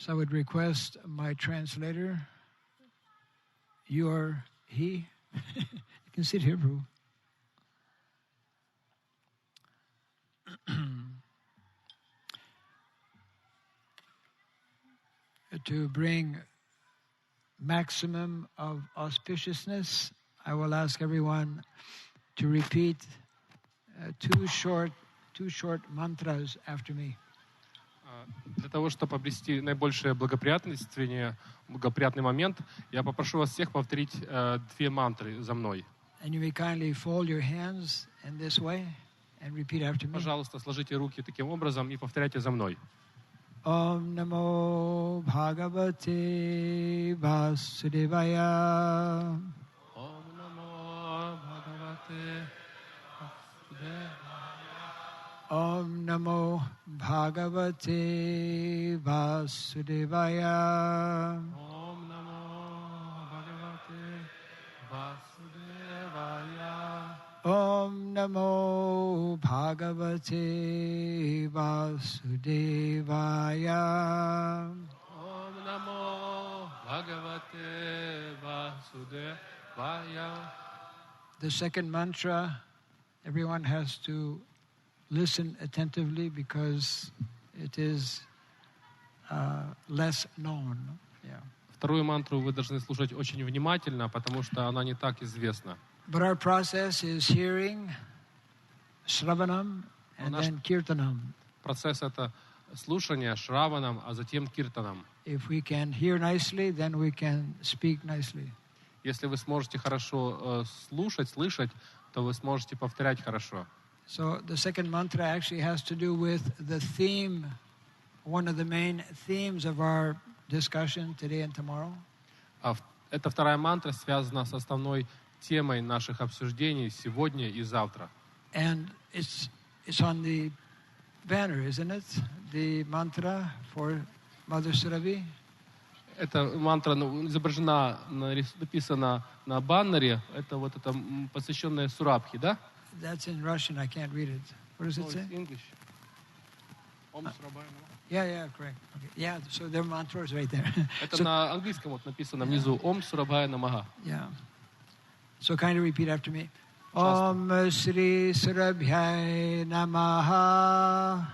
So I would request my translator, you are he. You can sit here, Prabhu. To bring maximum of auspiciousness, I will ask everyone to repeat two short mantras after me. Для того, чтобы обрести наибольшее благоприятный момент, я попрошу вас всех повторить две мантры за мной. And you may kindly fold your hands in this way and repeat after me. Пожалуйста, сложите руки таким образом и повторяйте за мной. Om Namo Bhagavate Vasudevaya. Om Namo Bhagavate Vasudevaya. Om Namo Bhagavate Vasudevaya. Om Namo Bhagavate Vasudevaya. Om Namo Bhagavate Vasudevaya. Om Namo Bhagavate Vasudevaya. The second mantra, everyone has to listen attentively because it is less known. Yeah. Вторую мантру вы должны слушать очень внимательно, потому что она не так известна. But our process is hearing, shravanam, and then kirtanam. Процесс — это слушание, шраванам, а затем киртанам. If we can hear nicely, then we can speak nicely. Если вы сможете хорошо слушать, то вы сможете повторять хорошо. So the second mantra actually has to do with the theme, one of the main themes of our discussion today and tomorrow. Эта вторая мантра связана с основной темой наших обсуждений сегодня и завтра. And it's on the banner, isn't it? The mantra for Mother Surabhi. Эта мантра изображена, написана на баннере. Это посвященная Сурабхи, да? That's in Russian. I can't read it. What does it say? It's English. Om Surabhaya. Yeah, correct. Okay. Yeah, so their mantra is right there. Это на английском написано внизу. Om Surabhaya Namaha. Yeah. So kindly repeat after me. Om Shri Surabhyaya Namaha.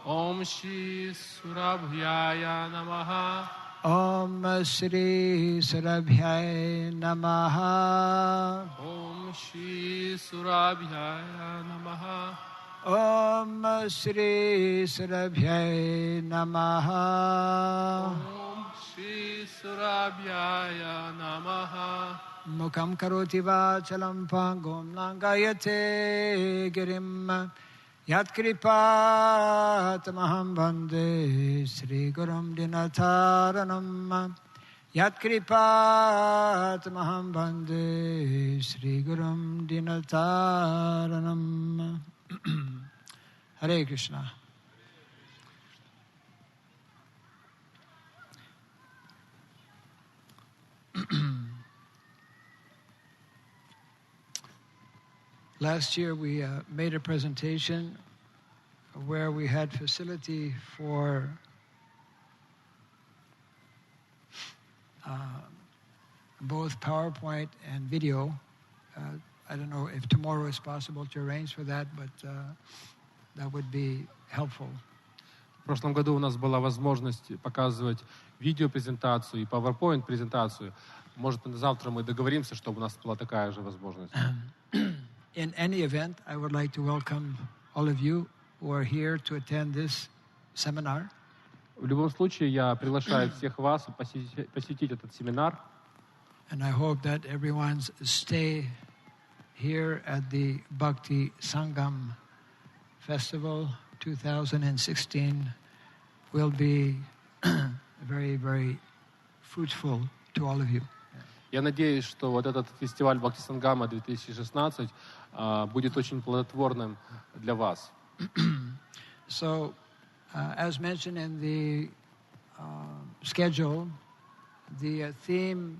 Om Shri Surabhyaya Namaha. Om Shri Surabhyaya Namaha. Om Shri Surabhyaya Namaha. Om Shri Surabhyaya Namaha. Om Shri Surabhyaya Namaha. Mukham karoti vachalam pangom langayate girim yat kripat maham bande Sri Gurum dinataranam yat kripat maham bande Sri Gurum dinataranam. Hare Krishna. Last year we made a presentation where we had facility for both PowerPoint and video. I don't know if tomorrow is possible to arrange for that, but that would be helpful. В прошлом году у нас была возможность показывать видеопрезентацию и PowerPoint-презентацию. Может, завтра мы договоримся, чтобы у нас была такая же возможность. In any event, I would like to welcome all of you who are here to attend this seminar. В любом случае, я приглашаю всех вас посетить этот семинар. And I hope that everyone's stay here at the Bhakti Sangam Festival 2016 will be very, very fruitful to all of you. Я надеюсь, что вот этот фестиваль Бхакти Сангама 2016 будет очень плодотворным для вас. So, as mentioned in the schedule, the theme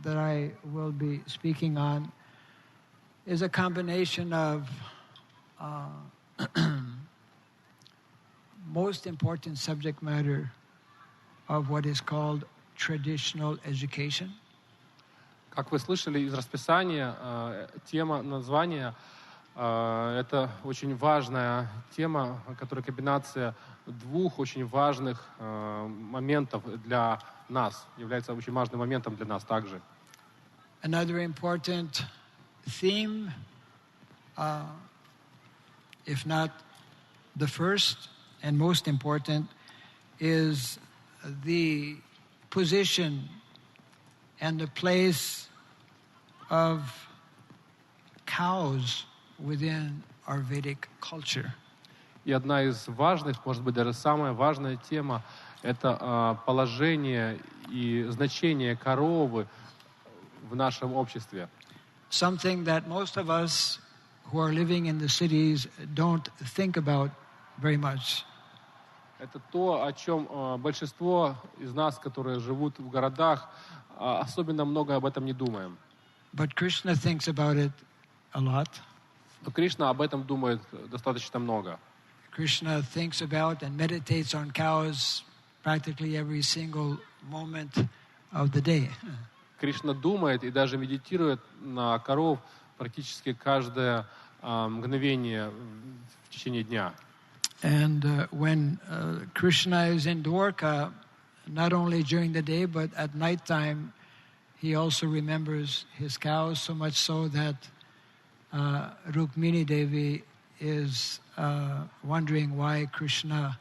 that I will be speaking on is a combination of most important subject matter of what is called traditional education. Как вы слышали из расписания, тема, название, это очень важная тема, которая комбинация двух очень важных моментов для нас, является очень важным моментом для нас также. Another important theme, if not the first and most important, is the position and the place of cows within our Vedic culture. И одна из важных, может быть, даже самая важная тема, это положение и значение коровы в нашем обществе. Something that most of us who are living in the cities don't think about very much. Это то, о чем большинство из нас, которые живут в городах, особенно много об этом не думаем. But Krishna thinks about it a lot. Но Кришна об этом думает достаточно много. Krishna thinks about and meditates on cows practically every single moment of the day. Кришна думает и даже медитирует на коров практически каждое мгновение в течение дня. And when Krishna is in Dwarka, not only during the day but at nighttime, he also remembers his cows, so much so that Rukmini Devi is wondering why Krishna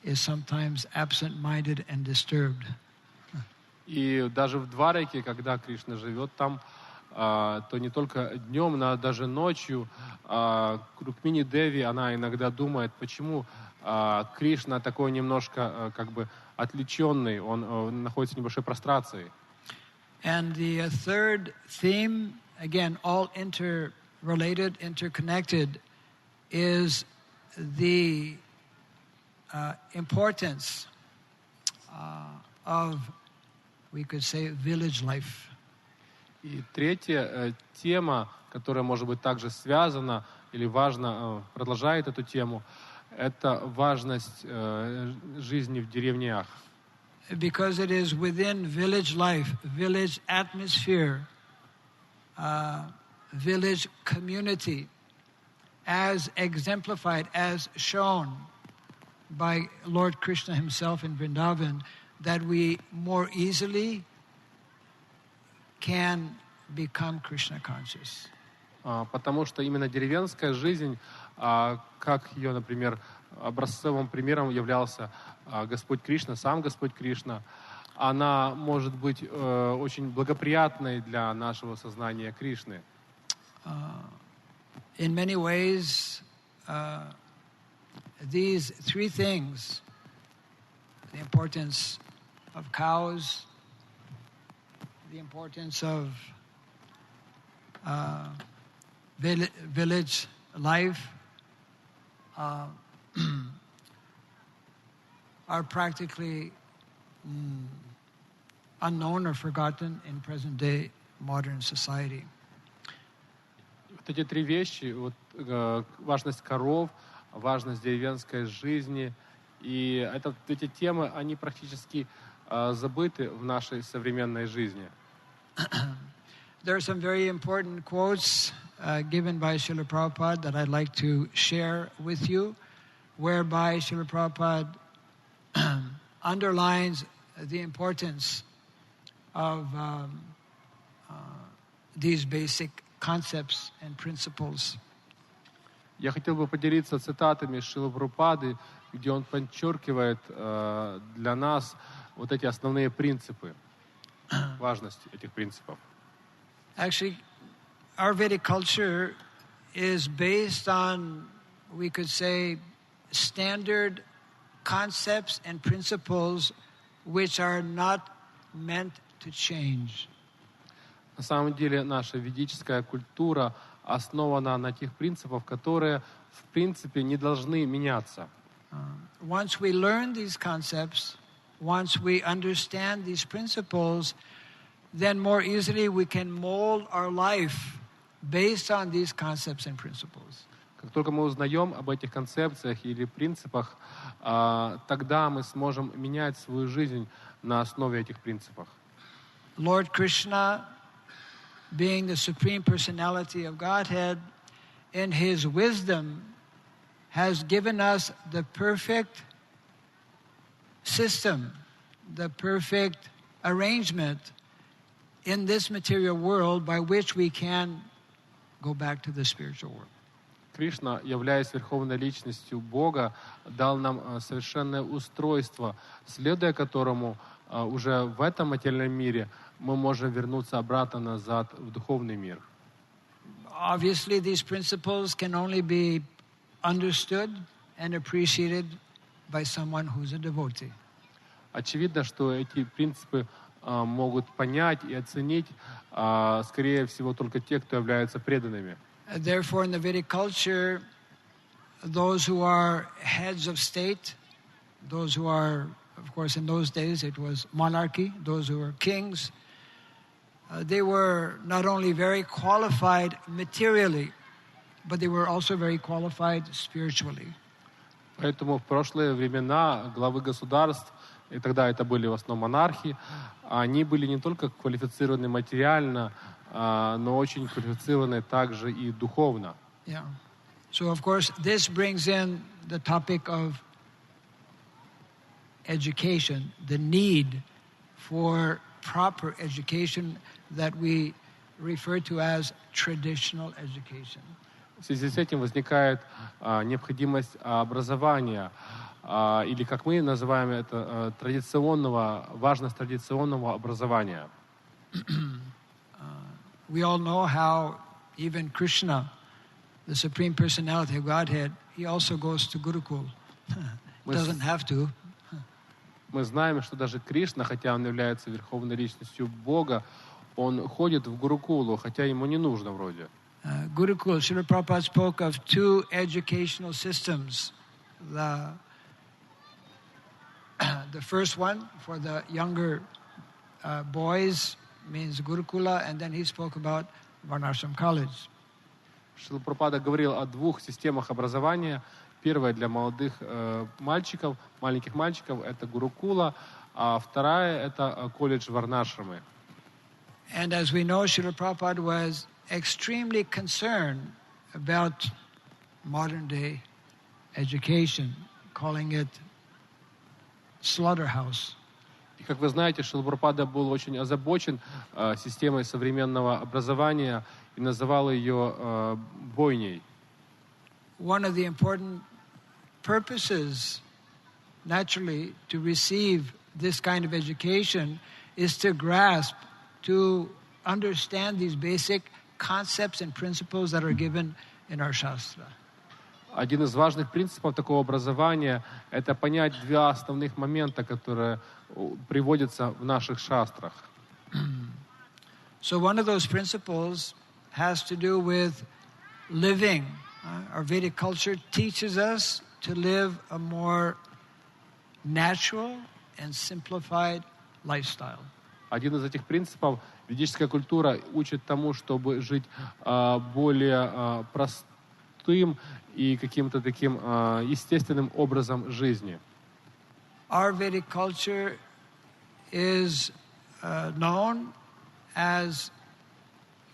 is sometimes absent-minded and disturbed. И даже в Двараке, когда Кришна живет там, то не только днем, но даже ночью Рукмини Деви, она иногда думает, почему Кришна такой немножко как бы отвлеченный, он находится в небольшой прострации. And the third theme, again, all interrelated, interconnected, is the importance of, we could say, village life. И третья тема, которая, может быть, также связана или важно, продолжает эту тему, это важность жизни в деревнях. Because it is within village life, village atmosphere, village community, as exemplified, as shown by Lord Krishna himself in Vrindavan, that we more easily can become Krishna conscious. Потому что именно деревенская жизнь, как ее, например, образцовым примером являлся Господь Кришна, сам Господь Кришна, она может быть очень благоприятной для нашего сознания Кришны. In many ways, these three things, the importance of cows, the importance of village life, are practically unknown or forgotten in present-day modern society. Вот эти три вещи, вот, важность коров, важность деревенской жизни, и эти темы, они практически забыты в нашей современной жизни. There are some very important quotes given by Srila Prabhupada that I'd like to share with you, whereby Srila Prabhupada underlines the importance of these basic concepts and principles. Я хотел бы поделиться цитатами Шрилы Прабхупады, где он подчеркивает для нас вот эти основные принципы, важность этих принципов. Actually, our Vedic culture is based on, we could say, standard concepts and principles which are not meant to change. На самом деле наша ведическая культура основана на тех принципах, которые в принципе не должны меняться. Once we learn these concepts, once we understand these principles, then more easily we can mold our life based on these concepts and principles. Как только мы узнаем об этих концепциях или принципах, тогда мы сможем менять свою жизнь на основе этих принципов. Lord Krishna, being the Supreme Personality of Godhead, in His wisdom has given us the perfect system, the perfect arrangement in this material world by which we can go back to the spiritual world. Кришна, являясь Верховной Личностью Бога, дал нам совершенное устройство, следуя которому уже в этом материальном мире мы можем вернуться обратно назад в духовный мир. Obviously, these principles can only be understood and appreciated by someone who's a devotee. Очевидно, что эти принципы могут понять и оценить, скорее всего, только те, кто являются преданными. Therefore, in the Vedic culture, those who are heads of state, those who are, of course, in those days it was monarchy, those who were kings, they were not only very qualified materially, but they were also very qualified spiritually. Поэтому в прошлые времена главы государств, и тогда это были в основном монархи, они были не только квалифицированы материально, но очень квалифицированы также и духовно. Yeah. So, of course, this brings in the topic of education, the need for proper education that we refer to as traditional education. В связи с этим возникает необходимость образования, или, как мы называем это, важность традиционного образования. We all know how even Krishna, the Supreme Personality of Godhead, he also goes to Gurukul. Doesn't have to. Мы знаем, что даже Кришна, хотя он является Верховной Личностью Бога, он ходит в Гурукулу, хотя ему не нужно вроде. Gurukul, Srila Prabhupada spoke of two educational systems. The first one for the younger boys means Gurukula, and then he spoke about Varnashram College. Шрила Прабхупада говорил о двух системах образования. Первая для молодых мальчиков, маленьких мальчиков, это Гурукула, а вторая это колледж Варнашрамы. And as we know, Srila Prabhupada was extremely concerned about modern day education, calling it slaughterhouse. И как вы знаете, Шрила Прабхупада был очень озабочен системой современного образования и называл ее бойней. One of the important purposes, naturally, to receive this kind of education is to grasp, to understand these basic concepts and principles that are given in our Shastra. Один из важных принципов такого образования – это понять два основных момента, которые приводятся в наших шастрах. So one of those principles has to do with living. Our Vedic culture teaches us to live a more natural and simplified lifestyle. Один из этих принципов – ведическая культура учит тому, чтобы жить более простым и каким-то таким естественным образом жизни. Our Vedic culture is known as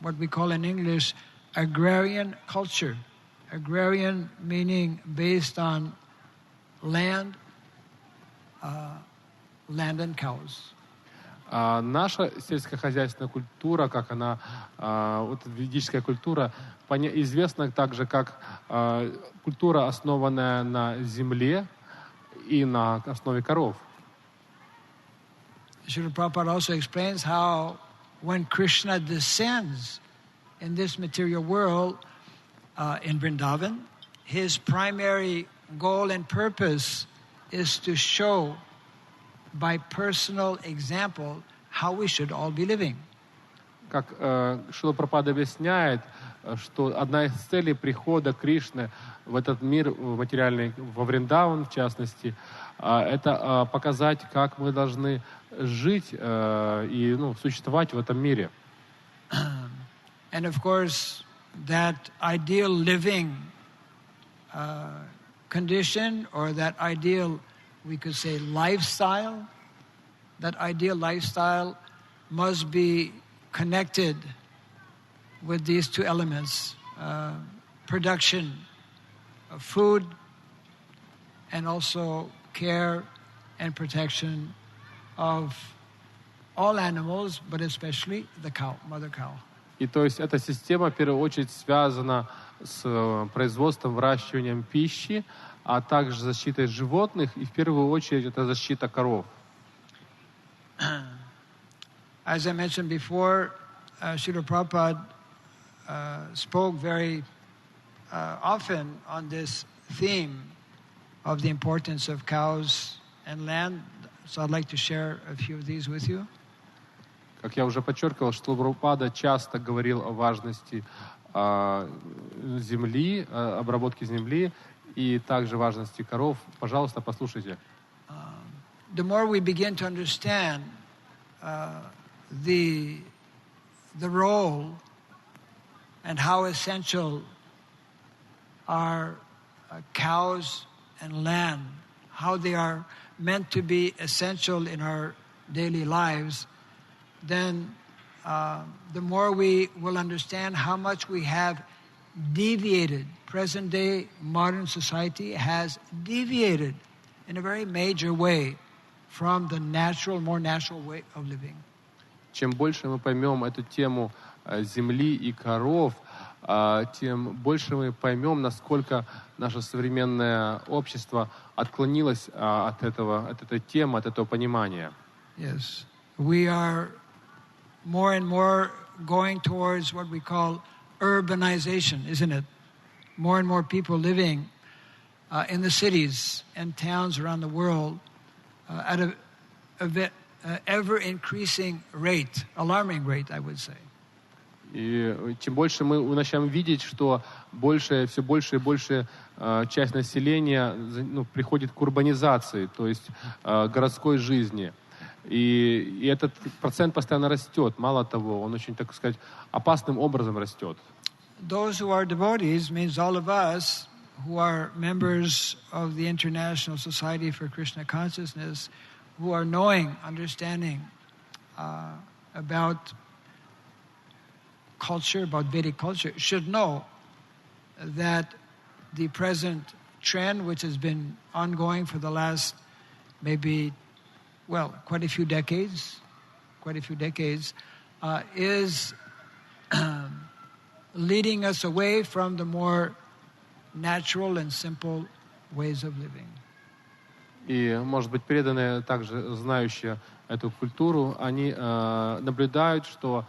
what we call in English agrarian culture. Agrarian meaning based on land and cows. Наша сельскохозяйственная культура, как она, вот ведическая культура, известна также как культура, основанная на земле и на основе коров. Srila Prabhupada also explains how when Krishna descends in this material world in Vrindavan, his primary goal and purpose is to show by personal example how we should all be living. Как Шрила Прабхупада объясняет, что одна из целей прихода Кришны в этот мир материальный, во Вриндаван в частности, это показать, как мы должны жить и существовать в этом мире. And of course, that ideal living condition or that ideal, we could say, lifestyle, that ideal lifestyle must be connected with these two elements, production of food and also care and protection of all animals, but especially the cow, mother cow. И то есть эта система в первую очередь связана с производством, выращиванием пищи, а также защитой животных, и в первую очередь это защита коров. As I mentioned before, Srila Prabhupada spoke very often on this theme of the importance of cows and land. So I'd like to share a few of these with you. Как я уже подчеркивал, что Прабхупада часто говорил о важности земли, обработки земли и также важности коров. Пожалуйста, послушайте. The more we begin to understand the role and how essential are cows and land, how they are meant to be essential in our daily lives, then the more we will understand how much we have deviated. Present-day modern society has deviated in a very major way from the natural, more natural way of living. Чем больше мы поймем эту тему земли и коров, тем больше мы поймем, насколько наше современное общество отклонилось от этой темы, от этого понимания. Yes, we are more and more going towards what we call urbanization, isn't it? More and more people living in the cities and towns around the world at a ever-increasing rate, alarming rate, I would say. И чем больше мы начинаем видеть, что все больше и больше часть населения приходит к урбанизации, то есть городской жизни. И этот процент постоянно растет. Мало того, он очень, так сказать, опасным образом растет. Those who are devotees means all of us who are members of the International Society for Krishna Consciousness, who are knowing, understanding about culture, about Vedic culture, should know that the present trend, which has been ongoing for the last quite a few decades, is leading us away from the more natural and simple ways of living. И, может быть, преданные, также знающие эту культуру, они наблюдают, что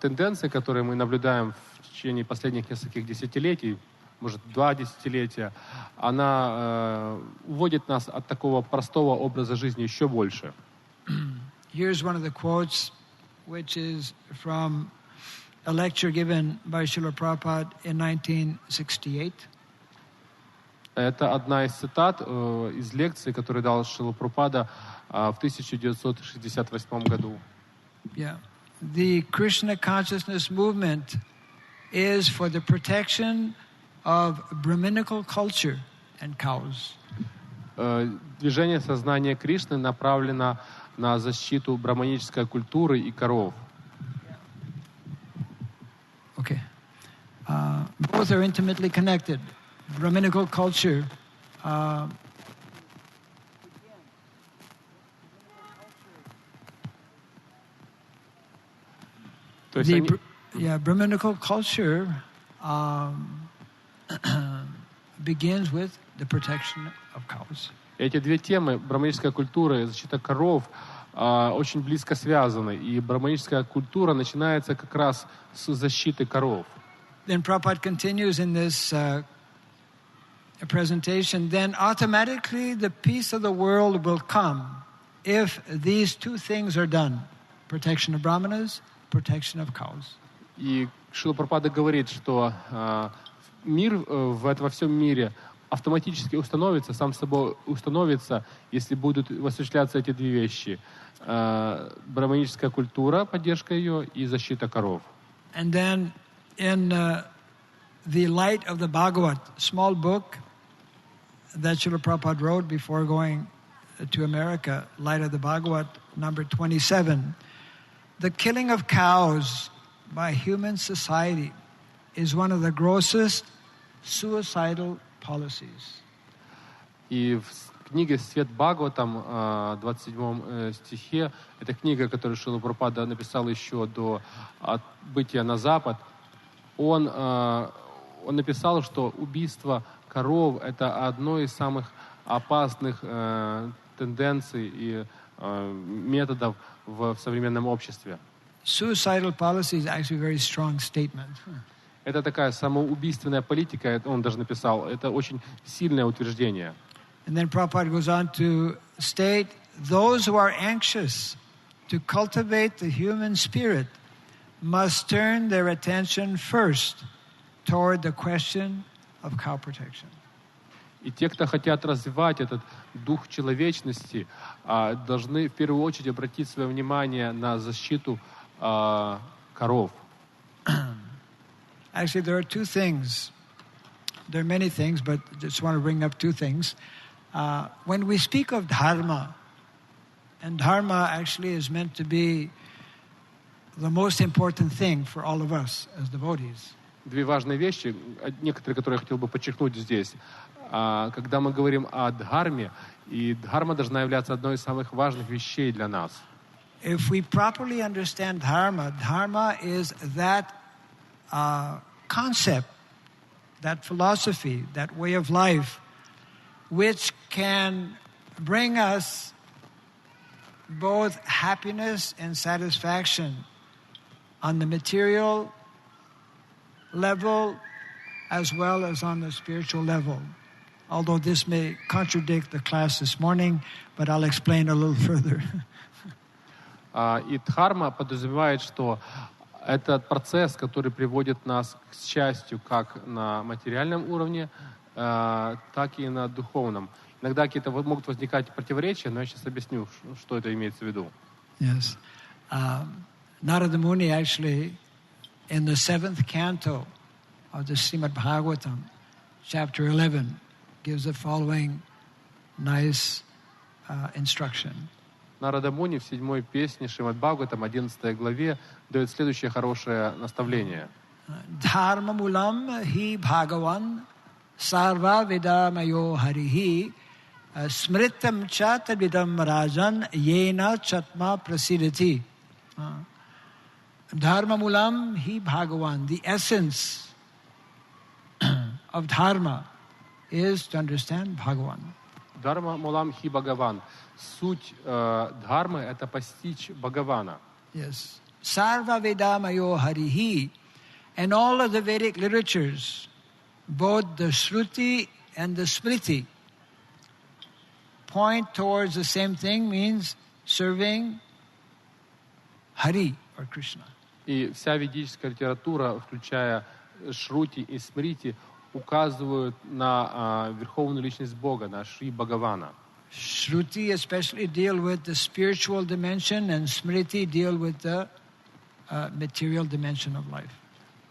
тенденции, которые мы наблюдаем в течение последних нескольких десятилетий, может, 2 десятилетия, она уводит нас от такого простого образа жизни еще больше. Here's one of the quotes, which is from a lecture given by Srila Prabhupada in 1968. Это одна из цитат из лекции, которую дал Шрила Прабхупада в 1968 году. Yeah. The Krishna consciousness movement is for the protection of Brahminical culture and cows. Движение сознания Кришны направлено на защиту брахманической культуры и коров. Okay. Both are intimately connected. Brahminical culture Brahminical culture begins with the protection of cows. Эти две темы, брахманическая культура и защита коров, очень близко связаны. И брахманическая культура начинается как раз с защиты коров. Then Prabhupada continues in this presentation, then automatically the peace of the world will come if these two things are done. Protection of brahmanas, protection of cows. И Шрила Прабхупада говорит, что мир во всем мире автоматически установится, сам собой установится, если будут осуществляться эти две вещи. Брахманическая культура, поддержка ее, и защита коров. And then in the light of the Bhagavad, small book that Srila Prabhupada wrote before going to America, Light of the Bhagavat, number 27. The killing of cows by human society is one of the grossest suicidal policies. И в книге «Свет Бхагаватам», 27 стихе, это книга, которую Шрила Прабхупада написал еще до отбытия на Запад, он написал, что убийство коров – это одно из самых опасных тенденций и методов в современном обществе. Suicidal policy is actually a very strong statement. Это такая самоубийственная политика, он даже написал, это очень сильное утверждение. And then Prabhupada goes on to state, those who are anxious to cultivate the human spirit must turn their attention first toward the question of cow protection. И те, кто хотят развивать этот дух человечности, должны в первую очередь обратить свое внимание на защиту коров. Actually, there are two things. There are many things, but just want to bring up two things. When we speak of dharma, and dharma actually is meant to be the most important thing for all of us as devotees. Две важные вещи, некоторые, которые я хотел бы подчеркнуть здесь. Когда мы говорим о дхарме, и дхарма должна являться одной из самых важных вещей для нас. If we properly understand dharma, dharma is that concept, that philosophy, that way of life, which can bring us both happiness and satisfaction on the material level as well as on the spiritual level. Although this may contradict the class this morning, but I'll explain a little further. И дхарма подразумевает, что этот процесс, который приводит нас к счастью как на материальном уровне, так и на духовном. Иногда какие-то могут возникать противоречия, но я сейчас объясню, что это имеется в виду. Yes. Narada Muni actually, in the 7th canto of the Srimad Bhagavatam, chapter 11, gives the following nice instruction. Нарада Муни в 7-й песне Шримад Бхагаватам, 11 главе, дает следующее хорошее наставление. Dharma mulam hi bhagavan sarva vidamayo harihi smritam cha tadvidam rajan yena chatma prasidati. Dharma mulam hi bhagavan. The essence of dharma is to understand Bhagavan. Dharma mulam hi Bhagavan. Суть дхармы – это постичь Бхагавана. Yes. Sarva Vedamayo Harihi. And all of the Vedic literatures, both the Shruti and the Smriti, point towards the same thing, means serving Hari or Krishna. И вся ведическая литература, включая Шрути и Смрити, указывают на верховную личность Бога, на Шри Бхагавана. Shruti especially deal with the spiritual dimension, and Smriti deal with the material dimension of life.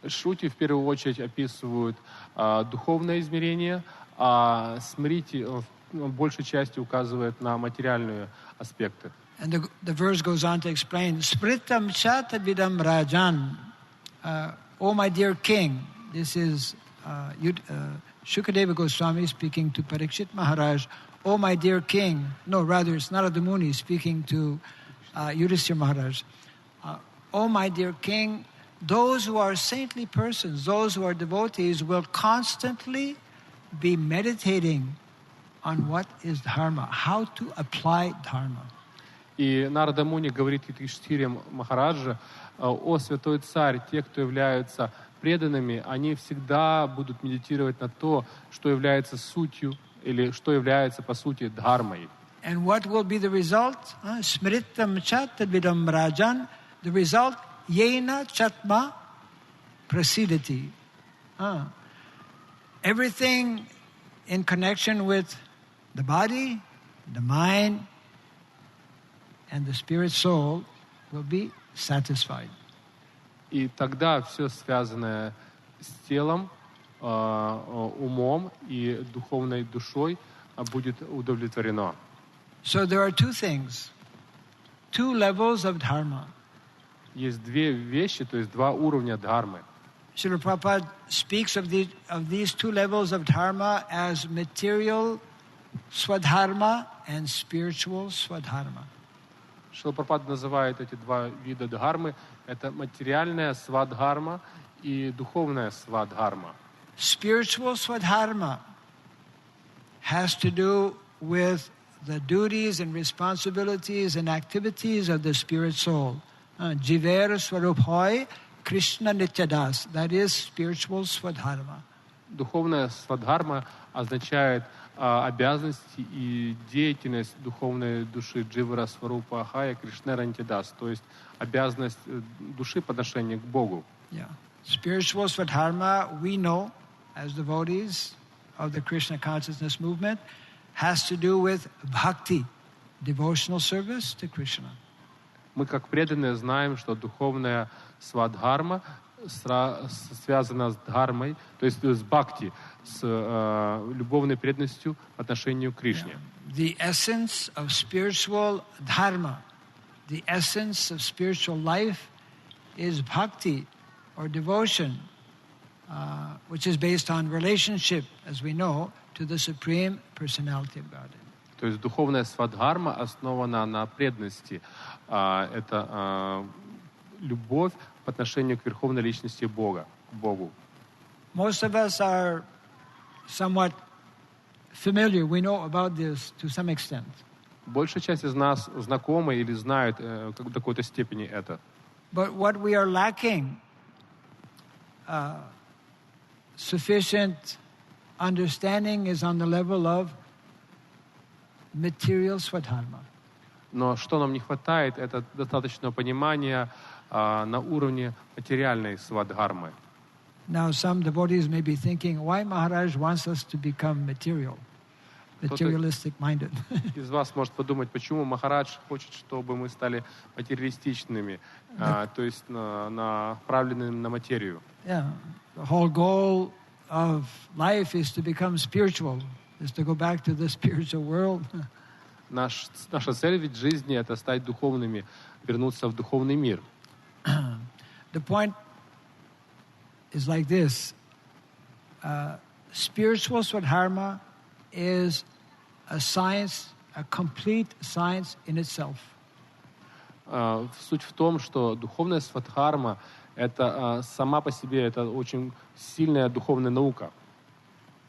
Шрути в первую очередь описывают духовное измерение, а Смрити большей частью указывает на материальные аспекты. And the verse goes on to explain, Smritam chatadvidam rajan. Oh my dear king, this is Shukadeva Goswami speaking to Parikshit Maharaj. Oh my dear king, no, rather it's Narada Muni speaking to Yudhishthira Maharaj. Oh my dear king, those who are saintly persons, those who are devotees will constantly be meditating on what is dharma, how to apply dharma. И Нарада Муни говорит Юдхиштхире Махараджа: «О святой царь, те, кто являются преданными, они всегда будут медитировать на то, что является сутью или что является по сути дхармой». And what will be the result? Smritam chatadvidam rajan. The result, yena chatma prasidati. Everything in connection with the body, the mind, and the spirit soul will be satisfied. И тогда все связанное с телом, умом и духовной душой будет удовлетворено. So there are two things, two levels of dharma. Есть две вещи, то есть два уровня дхармы. Srila Prabhupada speaks of these two levels of dharma as material swadharma and spiritual swadharma. Шрила Прабхупада называет эти два вида дхармы. Это материальная свадхарма и духовная свадхарма. Spiritual swadharma has to do with the duties and responsibilities and activities of the spirit soul. Jivera Swaruphoy Krishna Nityadas. That is spiritual swadharma. Духовная свадхарма означает обязанности и деятельность духовной души Дживара Сварупа Хая Кришнера Нитядас, то есть обязанность души по отношению к Богу. Yeah. Spiritual swadharma, we know as devotees of the Krishna consciousness movement, has to do with bhakti, devotional service to Krishna. Мы как преданные знаем, что духовная свадхарма связана с дхармой, то есть с бхакти, с любовной преданностью по отношению к Кришне. The essence of spiritual dharma, the essence of spiritual life is bhakti or devotion, which is based on relationship, as we know, to the Supreme Personality of Godhead. То есть духовная свадхарма основана на преданности. Это любовь по отношению к верховной личности Бога, к Богу. Most of us are somewhat familiar. We know about this to some extent. Большая часть из нас знакомы или знают в какой-то степени это. But what we are lacking, sufficient understanding, is on the level of material swadharma. Но что нам не хватает, это достаточного понимания на уровне материальной свадхармы. Now, some devotees may be thinking, why Maharaj wants us to become materialistic minded? Из вас может подумать, почему Махарадж хочет, чтобы мы стали материалистичными, то есть направленными на материю. Yeah, the whole goal of life is to become spiritual, is to go back to the spiritual world. Наша цель ведь жизни — это стать духовными, вернуться в духовный мир. The point is like this. Spiritual swadharma is a science, a complete science in itself. Суть в том, что духовная свадхарма — это сама по себе, это очень сильная духовная наука.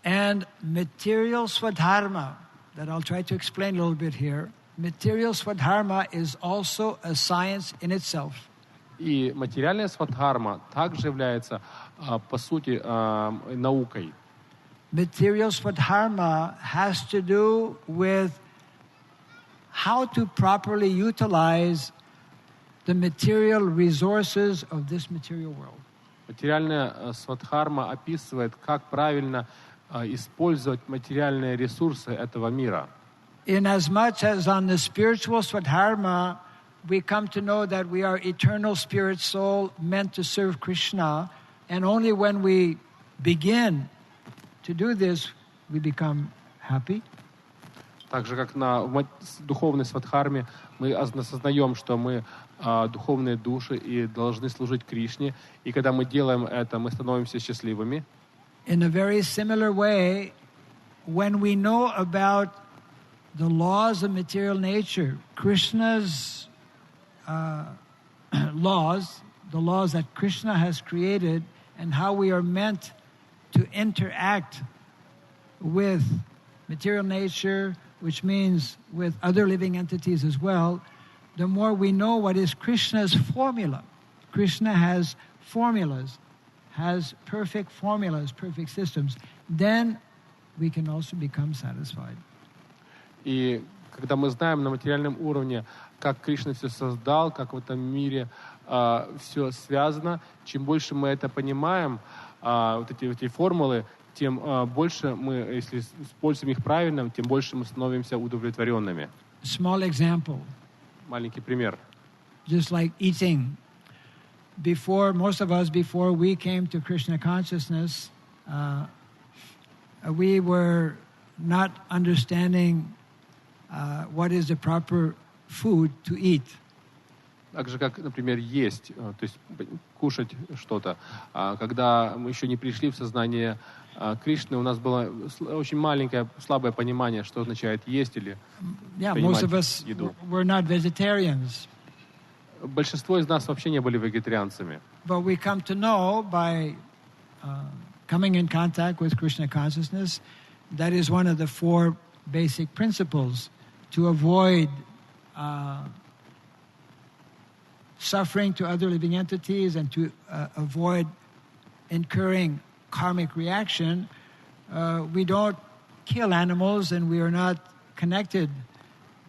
And material swadharma, that I'll try to explain a little bit here, material swadharma is also a science in itself. И материальная свадхарма также является, по сути, наукой. Material swadharma has to do with how to properly utilize the material resources of this material world. Материальная свадхарма описывает, как правильно использовать материальные ресурсы этого мира. In as much as on the spiritual swadharma, we come to know that we are eternal spirit soul meant to serve Krishna, and only when we begin to do this, we become happy. Так же, как на духовной свадхарме, мы осознаем, что мы духовные души и должны служить Кришне, и когда мы делаем это, мы становимся счастливыми. In a very similar way, when we know about the laws of material nature, Krishna's laws, the laws that Krishna has created, and how we are meant to interact with material nature, which means with other living entities as well, the more we know what is Krishna's formula. Krishna has formulas, has perfect formulas, perfect systems. Then we can also become satisfied. И когда мы знаем на материальном уровне, как Кришна все создал, как в этом мире все связано, чем больше мы это понимаем, вот эти формулы, тем больше мы, если используем их правильно, тем больше мы становимся удовлетворенными. Small example. Маленький пример. Just like eating. Most of us, before we came to Krishna consciousness, we were not understanding what is the proper food to eat. Так же, как, например, есть, то есть кушать что-то. Когда мы еще не пришли в сознание Кришны, у нас было очень маленькое, слабое понимание, что означает есть или Most of принимать us еду. were not vegetarians. Большинство из нас вообще не были вегетарианцами. But we come to know by coming in contact with Krishna consciousness, that is one of the four basic principles to avoid suffering to other living entities and to avoid incurring karmic reaction. We don't kill animals and we are not connected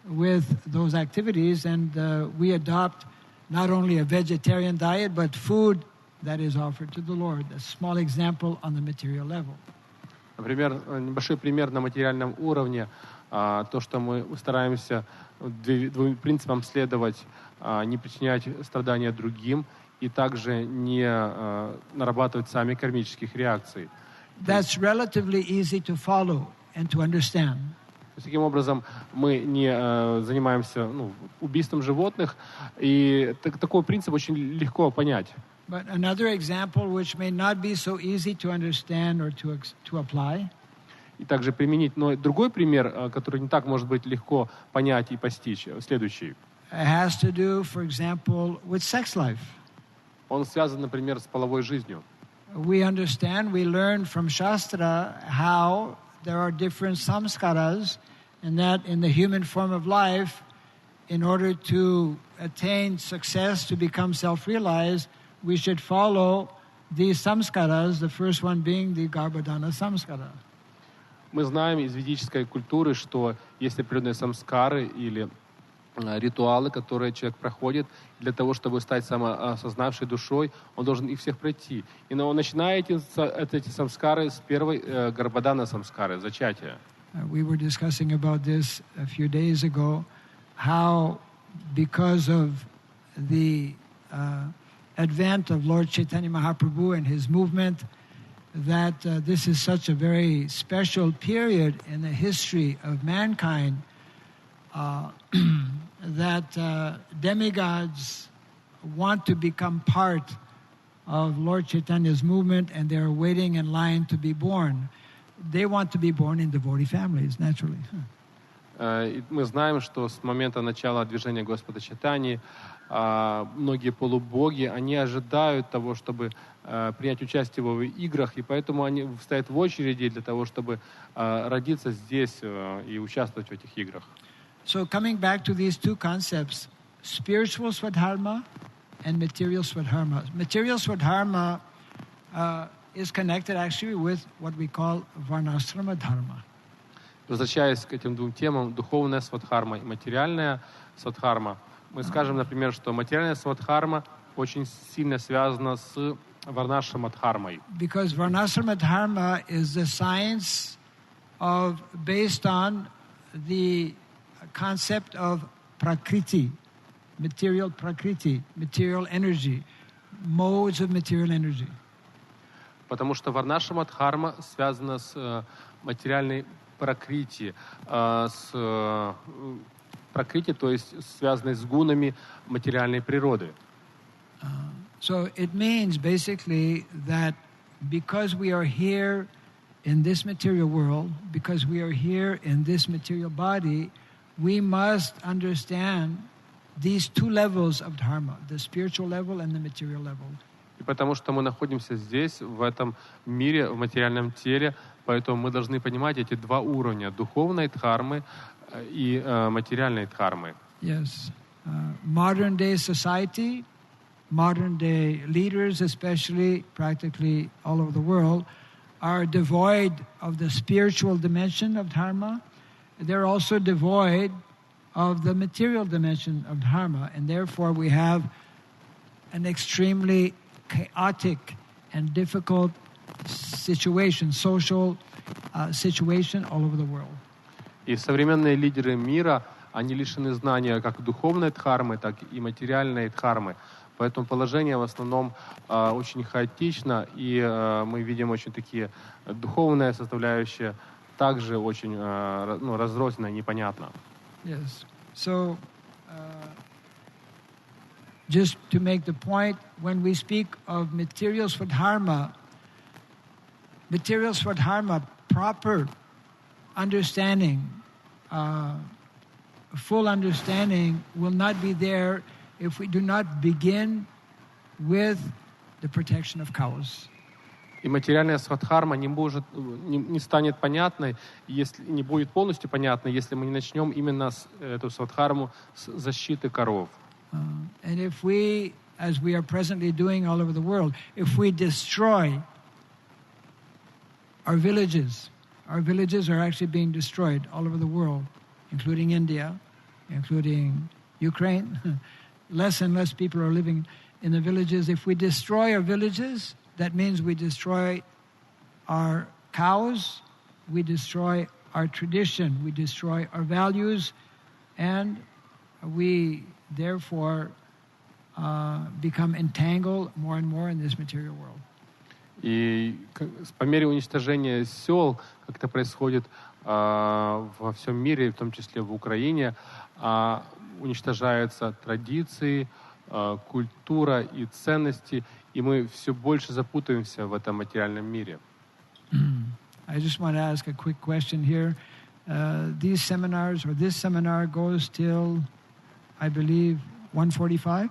with those activities, and we adopt not only a vegetarian diet, but food that is offered to the Lord. A small example on the material level. Например, небольшой пример на материальном уровне. То, что мы стараемся двум принципам следовать, не причинять страдания другим и также не нарабатывать сами кармических реакций. That's relatively easy to follow and to understand. Таким образом, мы не занимаемся убийством животных, и такой принцип очень легко понять. But another example which may not be so easy to understand or to apply. И также применить. Но другой пример, который не так может быть легко понять и постичь, следующий. Has to do, for example, with sex life. Он связан, например, с половой жизнью. We understand, we learn from Shastra how there are different samskaras, and that in the human form of life, in order to attain success, to become self-realized, we should follow these samskaras, the first one being the Garbhadhana samskara. Мы знаем из ведической культуры, что есть определенные самскары или ритуалы, которые человек проходит для того, чтобы стать самоосознавшей душой, он должен их всех пройти. И он начинает эти самскары с первой Гарбадана самскары, зачатия. We were discussing about this a few days ago, how because of the advent of Lord Chaitanya Mahaprabhu and his movement, that this is such a very special period in the history of mankind, that demigods want to become part of Lord Chaitanya's movement, and they're waiting in line to be born. They want to be born in devotee families, naturally. Мы знаем, что с момента начала движения Господа Чайтаньи многие полубоги, они ожидают того, чтобы принять участие в его играх, и поэтому они стоят в очереди для того, чтобы родиться здесь и участвовать в этих играх. So coming back to these two concepts, spiritual swadharma and material swadharma. Material swadharma is connected actually with what we call varnashrama dharma. Возвращаясь к этим двум темам, духовная свадхарма и материальная свадхарма, мы скажем, например, что материальная свадхарма очень сильно связана с варнашрама дхармой. Because varnashrama dharma is the science of based on the concept of prakriti, material energy, modes of material energy. Потому что варнашрама дхарма связана с материальной пракрити, с пракрити, то есть связанной с гунами материальной природы. So it means basically that because we are here in this material world, because we are here in this material body, we must understand these two levels of dharma, the spiritual level and the material level. И потому что мы находимся здесь, в этом мире, в материальном теле, поэтому мы должны понимать эти два уровня, духовной дхармы и материальной дхармы. Yes. Modern day society, modern day leaders, especially practically all over the world, are devoid of the spiritual dimension of dharma. They're also devoid of the material dimension of dharma, and therefore we have an extremely chaotic and difficult situation, social situation all over the world. И современные лидеры мира, они лишены знания как духовной дхармы, так и материальной дхармы. Поэтому положение в основном очень хаотично, и мы видим очень такие духовные составляющие, также очень разрозненно и непонятно. Yes. So, just to make the point, when we speak of materials for dharma, proper understanding, full understanding will not be there if we do not begin with the protection of cows. И материальная свадхарма не станет понятной, если не будет полностью понятной, если мы не начнем именно эту свадхарму с защиты коров. And if we, as we are presently doing all over the world, if we destroy our villages are actually being destroyed all over the world, including India, including Ukraine. Less and less people are living in the villages. If we destroy our villages, that means we destroy our cows, we destroy our tradition, we destroy our values, and we therefore become entangled more and more in this material world. И по мере уничтожения сел, как это происходит во всем мире, в том числе в Украине, уничтожаются традиции, культура и ценности, и мы все больше запутаемся в этом материальном мире. I just want to ask a quick question here. These seminars, or this seminar goes till, I believe, 1:45,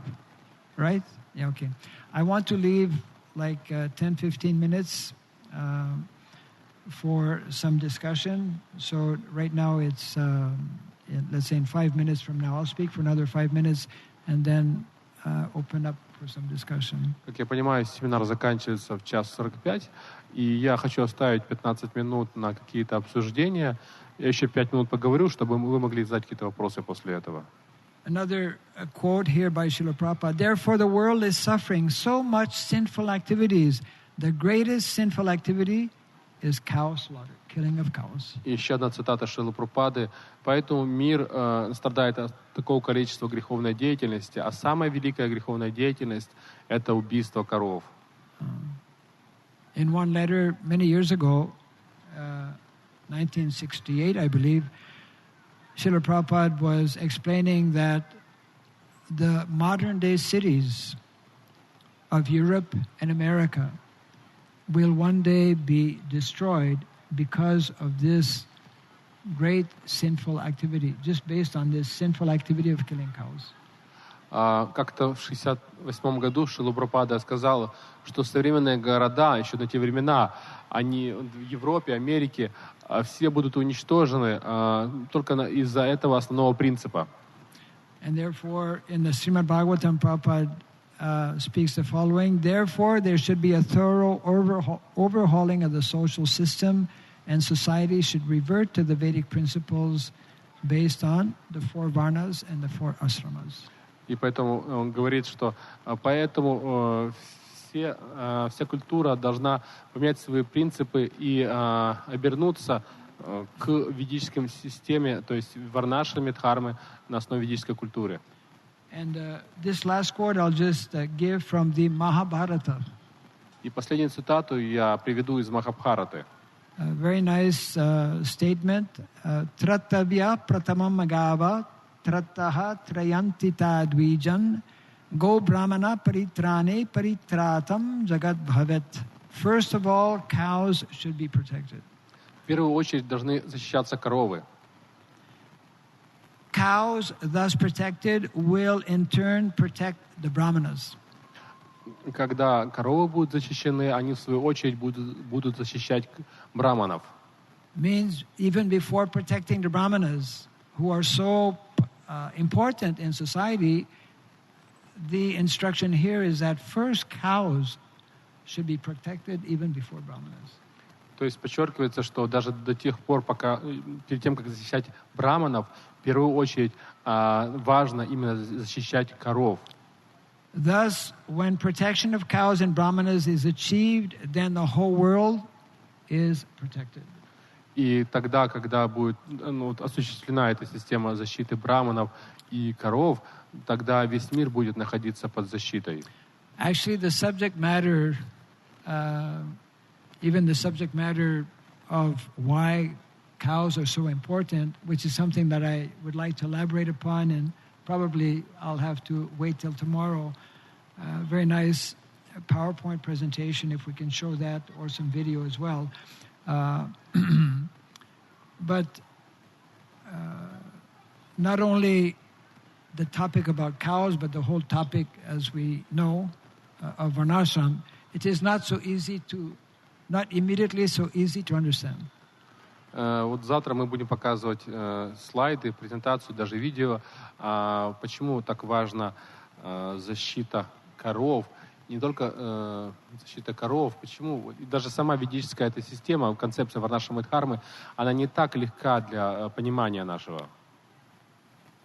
right? Yeah, okay. I want to leave like 10-15 minutes for some discussion. So right now it's, let's say in 5 minutes from now, I'll speak for another 5 minutes and then open up for some discussion. Как я понимаю, семинар заканчивается в 1:45, и я хочу оставить 15 минут на какие-то обсуждения. Я еще 5 минут поговорю, чтобы вы могли задать какие-то вопросы после этого. Another quote here by Srila Prabhupada. Therefore, the world is suffering so much sinful activities. The greatest sinful activity is cow slaughter, killing of cows. И еще одна цитата Шрилы Прабхупады. Поэтому мир страдает от такого количества греховной деятельности, а самая великая греховная деятельность – это убийство коров. In one letter many years ago, 1968, I believe, Srila Prabhupada was explaining that the modern-day cities of Europe and America will one day be destroyed because of this great sinful activity, just based on this sinful activity of killing cows. Как-то в 1968 году Шрила Прабхупада сказал, что современные города, еще на те времена, они в Европе, Америке, все будут уничтожены только из-за этого основного принципа. And therefore, in the Srimad Bhagavatam, Prabhupada speaks the following: therefore, there should be a thorough overhauling of the social system, and society should revert to the Vedic principles based on the 4 varnas and the 4 ashramas. И поэтому он говорит, что поэтому вся культура должна поменять свои принципы и обернуться к ведической системе, то есть варнашраме, дхармы на основе ведической культуры. And this last quote I'll just give from the Mahabharata. И последнюю цитату я приведу из Махабхараты. Very nice statement. Trattavya pratamam agava trattaha trayantita dvijan go brahmana paritrane paritratam jagad bhavet. First of all, cows should be protected. В первую очередь должны защищаться коровы. Cows, thus protected, will in turn protect the brahmanas. Когда коровы будут защищены, они в свою очередь будут защищать браманов. Means even before protecting the brahmanas, who are so important in society, the instruction here is that first cows should be protected even before brahmanas. То есть подчеркивается, что даже до тех пор, пока перед тем, как защищать браманов, в первую очередь важно именно защищать коров. Thus, when protection of cows and brahmanas is achieved, then the whole world is protected. И тогда, когда будет осуществлена эта система защиты браманов и коров, тогда весь мир будет находиться под защитой. Actually, the subject matter, even the subject matter of why cows are so important, which is something that I would like to elaborate upon, and probably I'll have to wait till tomorrow. Very nice PowerPoint presentation, if we can show that, or some video as well. But not only the topic about cows, but the whole topic, as we know, of varnashram, it is not so easy to, not immediately so easy to understand. Вот завтра мы будем показывать слайды, презентацию, даже видео, почему так важна защита коров. Не только защита коров, почему и даже сама ведическая эта система, концепция варнашрама и дхармы, она не так легка для понимания нашего.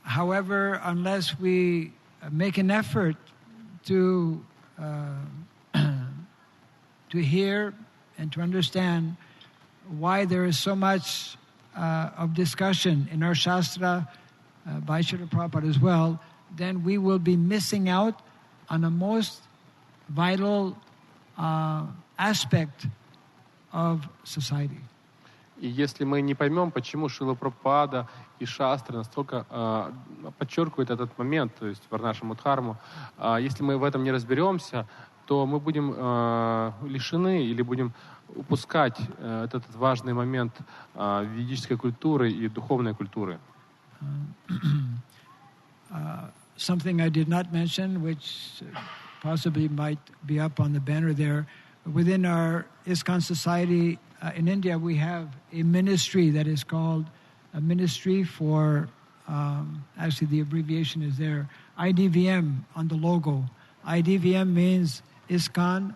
However, unless we make an effort to hear and to understand why there is so much of discussion in our Shastra, by Srila Prabhupada as well, then we will be missing out on a most vital aspect of society. И если мы не поймем, почему Шрила Прабхупада и Шастры настолько подчеркивают этот момент, то есть варнашраму дхарму, если мы в этом не разберемся, то мы будем лишены или будем упускать этот важный момент ведической культуры и духовной культуры. Something I did not mention, which possibly might be up on the banner there, within our ISKCON society in India, we have a ministry that is called a ministry for, actually the abbreviation is there, IDVM on the logo. IDVM means ISKCON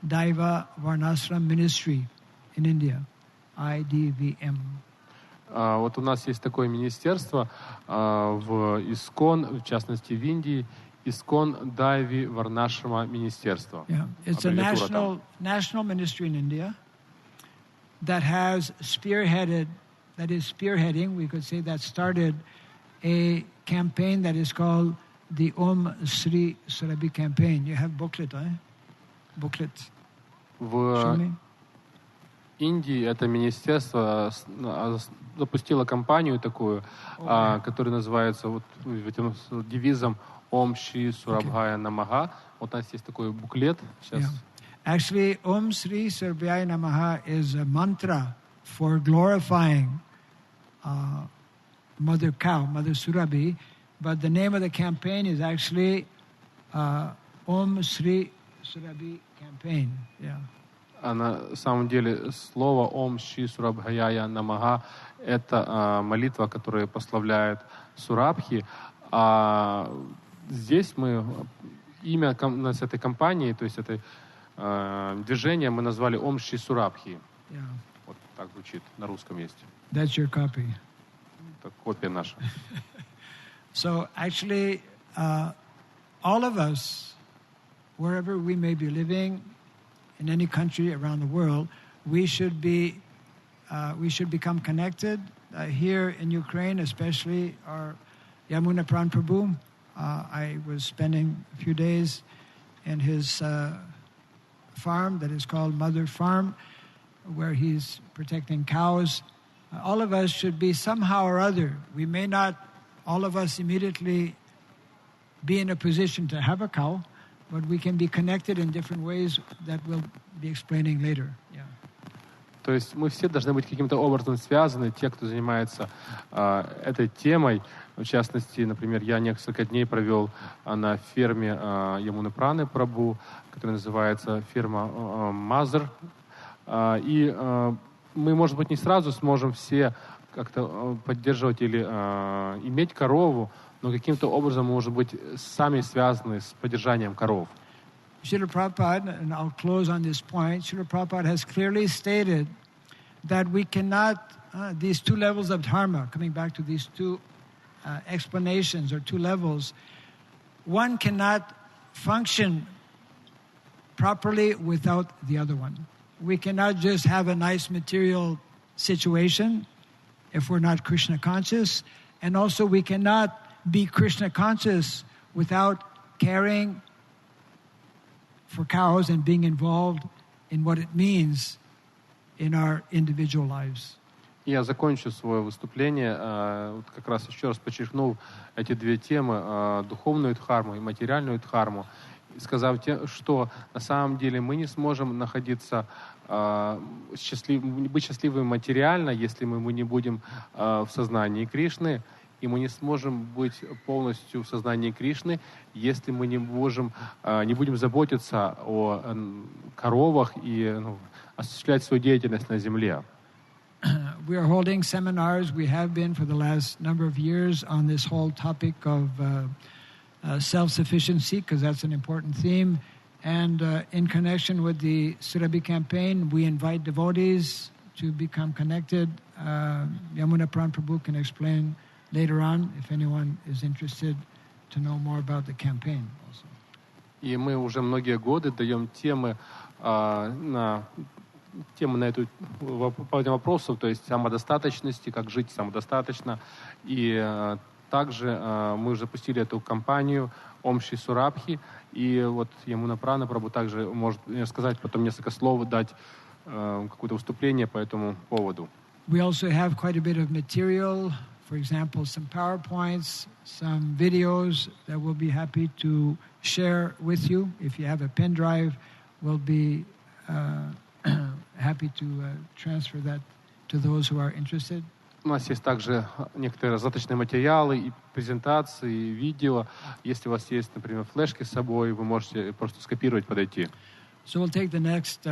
Daiva Varnashram Ministry in India. IDVM. Вот у нас есть такое министерство в ИСКОН, в частности в Индии, ИСКОН Дайви Варнашрама министерство. Yeah. It's a national ministry in India that has spearheading, we could say, that started a campaign that is called the Om Sri Surabhi campaign. You have booklet, eh? Booklet. В Индии это министерство запустило кампанию такую, которая называется вот этим девизом Om Shri Surabhaya Namaha. Вот у нас есть такой буклет. Сейчас. Yeah. Actually, Om Sri Surabhaya Namaha is a mantra for glorifying Mother Cow, Mother Surabhi. But the name of the campaign is actually Om Sri Surabhi campaign. Yeah. А на самом деле слово Ом Шри Сурабхаяя Намага — это молитва, которая прославляет Сурабхи. А здесь мы имя с этой компании, то есть этой движения мы назвали Ом Шри Сурабхи. Yeah. Вот так звучит на русском есть. That's your copy. Это копия наша. So actually, all of us, wherever we may be living, in any country around the world, we should become connected. Here in Ukraine, especially our Yamuna Pran Prabhu, I was spending a few days in his farm that is called Mother Farm, where he's protecting cows. All of us should be somehow or other. We may not, all of us immediately be in a position to have a cow, but we can be connected in different ways that we'll be explaining later. Yeah. То есть мы все должны быть каким-то образом связаны, те, кто занимается этой темой. В частности, например, я несколько дней провел на ферме Ямуны Праны Прабху, которая называется ферма Мазер. И мы, может быть, не сразу сможем все как-то поддерживать или иметь корову, но каким-то образом, может быть, сами связаны с поддержанием коров. Srila Prabhupada, and I'll close on this point, Srila Prabhupada has clearly stated that we cannot, these two levels of dharma, coming back to these two explanations or two levels, one cannot function properly without the other one. We cannot just have a nice material situation if we're not Krishna conscious, and also we cannot be Krishna conscious without caring for cows and being involved in what it means in our individual lives. Я закончу свое выступление, вот как раз еще раз подчеркнув эти две темы, духовную дхарму и материальную дхарму, сказав, что на самом деле мы не сможем находиться, быть счастливыми материально, если мы не будем в сознании Кришны, и мы не сможем быть полностью в сознании Кришны, если мы не будем заботиться о коровах и осуществлять свою деятельность на земле. We are holding seminars, we have been for the last number of years, on this whole topic of self-sufficiency, because that's an important theme. And in connection with the Surabhi campaign, we invite devotees to become connected. Yamuna Pran Prabhu can explain later on if anyone is interested to know more about the campaign also. И мы уже многие годы даем темы на по этим вопросам, то есть самодостаточности, как жить самодостаточно. И также мы уже запустили эту кампанию Омши Сурабхи, и вот Ямуна Прана Прабху также может сказать потом несколько слов, дать какое-то выступление по этому поводу. We also have quite a bit of material, for example, some PowerPoints, some videos that we'll be happy to share with you. If you have a pen drive, we'll be happy to transfer that to those who are interested. У нас есть также некоторые раздаточные материалы, и презентации, и видео. Если у вас есть, например, флешки с собой, вы можете просто скопировать, подойти. So we'll take the next,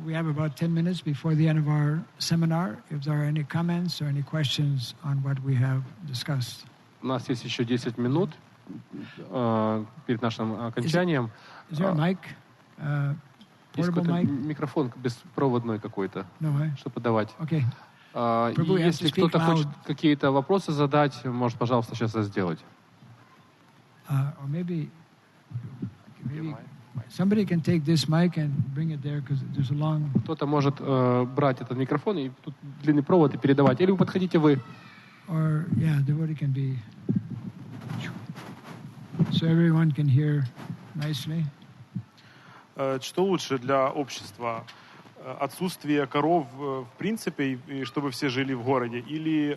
we have about 10 minutes before the end of our seminar. If there are any comments or any questions on what we have discussed. У нас есть еще 10 минут перед нашим окончанием. Is there a mic? Есть Portable какой-то mic? микрофон беспроводной какой-то, No, чтобы подавать. Okay. И если кто-то хочет какие-то вопросы задать, может, пожалуйста, сейчас это сделать. Or maybe somebody can take this mic and bring it there, because there's a long... Кто-то может брать этот микрофон и тут длинный провод и передавать. Или вы подходите вы. Or, yeah, devotee can be... So everyone can hear nicely. Что лучше для общества? Отсутствие коров в принципе, и чтобы все жили в городе, или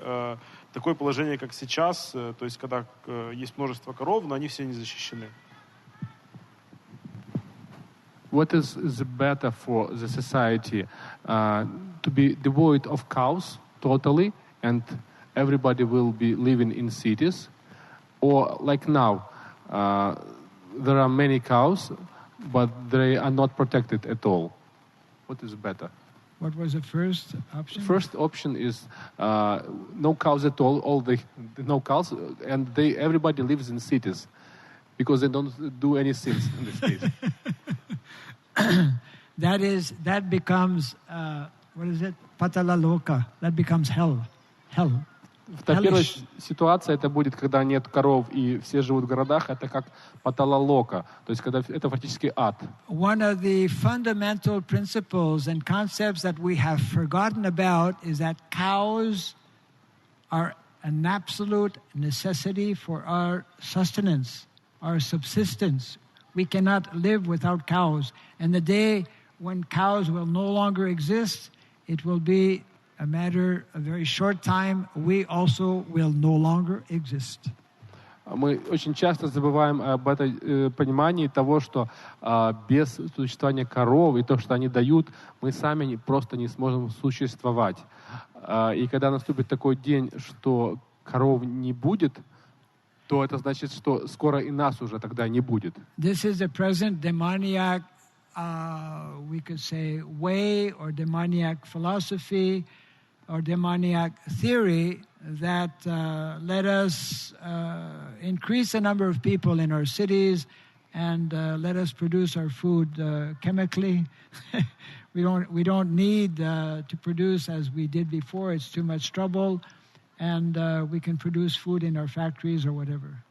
такое положение, как сейчас, то есть когда есть множество коров, но они все не защищены? What is better for the society? To be devoid of cows totally, and everybody will be living in cities, or like now, there are many cows, but they are not protected at all. What is better? What was the first option? First option is no cows at all no cows, and everybody lives in cities because they don't do any sins in this case. That becomes what is it? Patala loka. That becomes hell. Первая ситуация это будет, когда нет коров и все живут в городах, это как паталалока, то есть когда это фактически ад. One of the fundamental principles and concepts that we have forgotten about is that cows are an absolute necessity for our sustenance, our subsistence. We cannot live without cows. And the day when cows will no longer exist, it will be a matter of a very short time, we also will no longer exist. Мы очень часто забываем об этом понимании того, что без существования коров и то, что они дают, мы сами просто не сможем существовать. И когда наступит такой день, что коров не будет, то это значит, что скоро и нас уже тогда не будет. This is the present demoniac, we could say, way or demoniac philosophy or demoniac theory that let us increase the number of people in our cities and let us produce our food chemically. We don't need to produce as we did before. It's too much trouble, and we can produce food in our factories or whatever.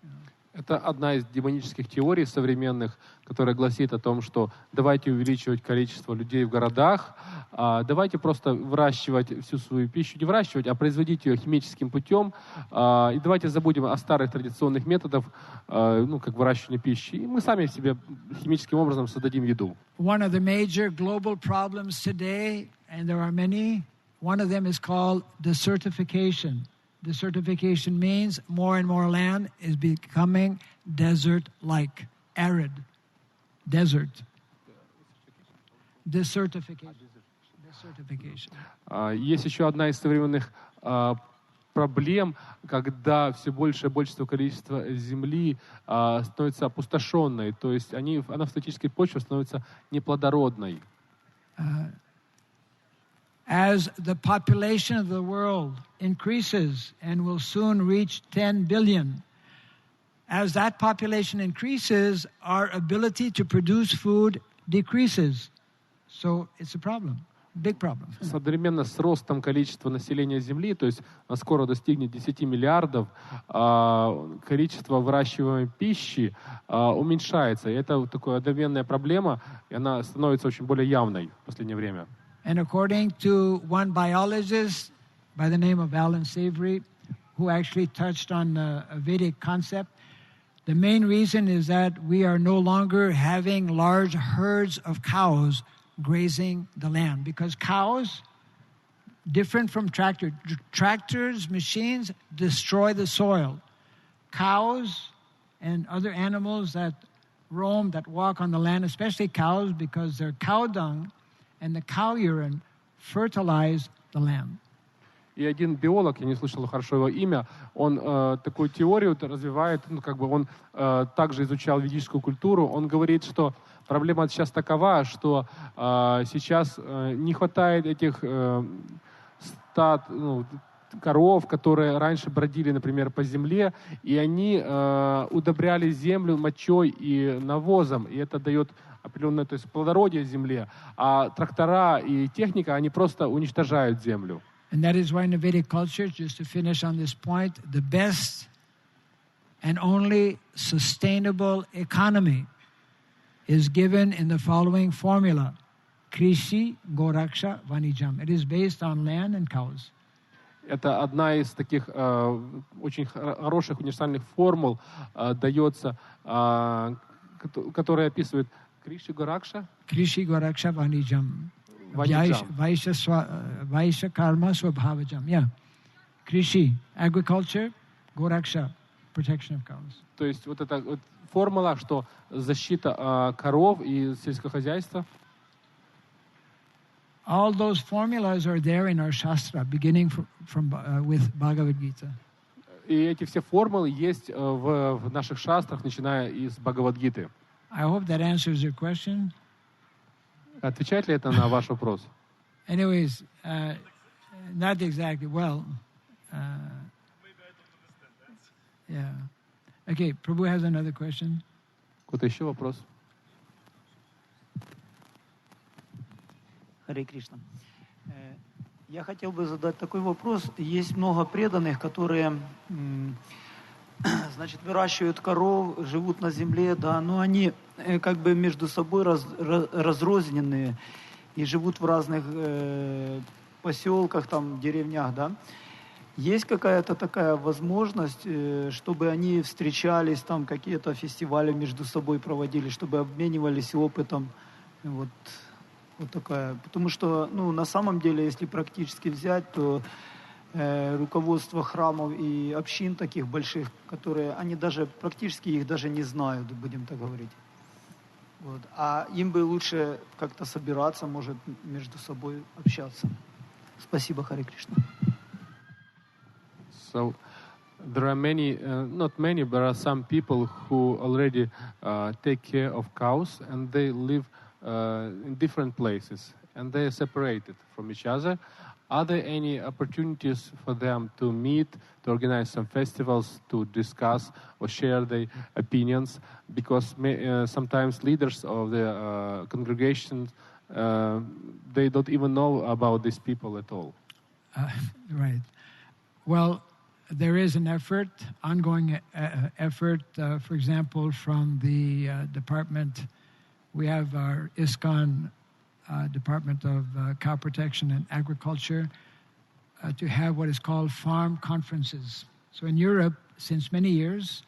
Это одна из демонических теорий современных, которая гласит о том, что давайте увеличивать количество людей в городах, давайте просто выращивать всю свою пищу, не выращивать, а производить ее химическим путем, и давайте забудем о старых традиционных методах, как выращивания пищи, и мы сами себе химическим образом создадим еду. One of the major global problems today, and there are many, one of them is called desertification. Desertification means more and more land is becoming desert-like, arid, desert. Desertification. Есть еще одна из современных проблем, когда все большее и большее количество земли становится опустошенной, то есть она в статической почве становится неплодородной. As the population of the world increases and will soon reach 10 billion, as that population increases, our ability to produce food decreases. So it's a problem, big problem. Одновременно с ростом количества населения Земли, то есть скоро достигнет 10 миллиардов, количество выращиваемой пищи уменьшается. И это такая одновременная проблема, и она становится очень более явной в последнее время. And according to one biologist by the name of Alan Savory, who actually touched on a Vedic concept, the main reason is that we are no longer having large herds of cows grazing the land. Because cows, different from tractors, machines destroy the soil. Cows and other animals that roam, that walk on the land, especially cows, because their cow dung and the cow urine fertilize the land. И один биолог, я не слышал хорошо его имя, он такую теорию развивает, он также изучал ведическую культуру. Он говорит, что проблема сейчас такова, что сейчас не хватает этих стад, коров, которые раньше бродили, например, по земле, и они удобряли землю мочой и навозом, и это дает определенное, то есть плодородие земле, а трактора и техника, они просто уничтожают землю. And that is why in the Vedic culture, just to finish on this point, the best and only sustainable economy is given in the following formula: Krishi, Goraksha, Vanijam. It is based on land and cows. Это одна из таких очень хороших универсальных формул дается, которая описывает Криши Горакша. Krishi, Goraksha, Vanijam. Vaishya Karma Swabhavajam. Yeah. Krishi, agriculture, Goraksha, protection of cows. То есть вот эта вот формула, что защита коров и сельского хозяйства. All those formulas are there in our Shastra, beginning with Bhagavad Gita. И эти все формулы есть в наших шастрах, начиная из Бхагавад-гиты. I hope that answers your question. Отвечает ли это на ваш вопрос? Anyways, not exactly. Well, yeah. Okay, Prabhu has another question. Какой-то еще вопрос? Харе Кришна. Я хотел бы задать такой вопрос. Есть много преданных, которые, выращивают коров, живут на земле, да, но они как бы между собой разрозненные и живут в разных поселках, там, деревнях, да. Есть какая-то такая возможность, чтобы они встречались, там, какие-то фестивали между собой проводили, чтобы обменивались опытом, вот такая. Потому что, на самом деле, если практически взять, то руководство храмов и общин таких больших, которые, они даже практически их даже не знают, будем так говорить. Вот. А им бы лучше как-то собираться, может, между собой общаться. Спасибо, Харе Кришна. So there are many, not many, but there are some people who already take care of cows, and they live in different places, and they are separated from each other. Are there any opportunities for them to meet, to organize some festivals, to discuss or share their opinions? Because sometimes leaders of the congregations, they don't even know about these people at all. Right. Well, there is an effort, ongoing effort, for example, from the department. We have our ISKCON Department of Cow Protection and Agriculture to have what is called farm conferences. So in Europe, since many years,